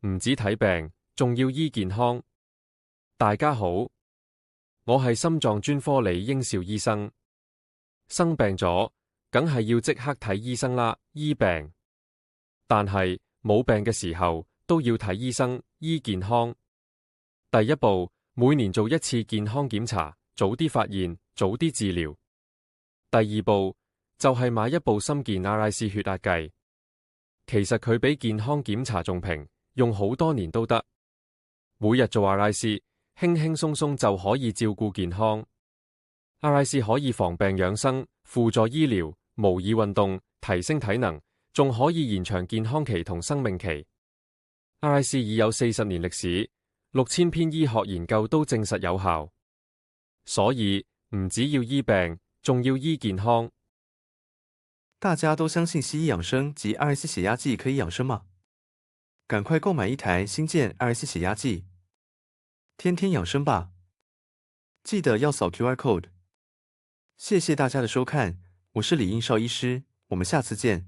唔止睇病，仲要醫健康。大家好，我係心臟專科李英兆醫生。生病咗，梗係要即刻睇醫生啦，醫病。但係冇病嘅時候都要睇醫生，醫健康。第一步，每年做一次健康檢查，早啲發現，早啲治療。第二步就係買一部心健 RIC 血壓計，其實佢比健康檢查仲平，用好多年都得。每日做 RIC，輕輕鬆鬆就可以照顧健康。RIC 可以防病養生，輔助醫療，模擬運動，提升體能，仲可以延長健康期同生命期。RIC 已有40年歷史，6000篇醫學研究都證實有效，所以唔只要醫病，仲要醫健康。大家都相信西醫養生及 RIC 血壓計可以養生嗎？趕快購買一台心健 RIC 血壓計，天天養生吧！記得要掃 QR code。謝謝大家的收看，我是李英少醫師，我們下次見。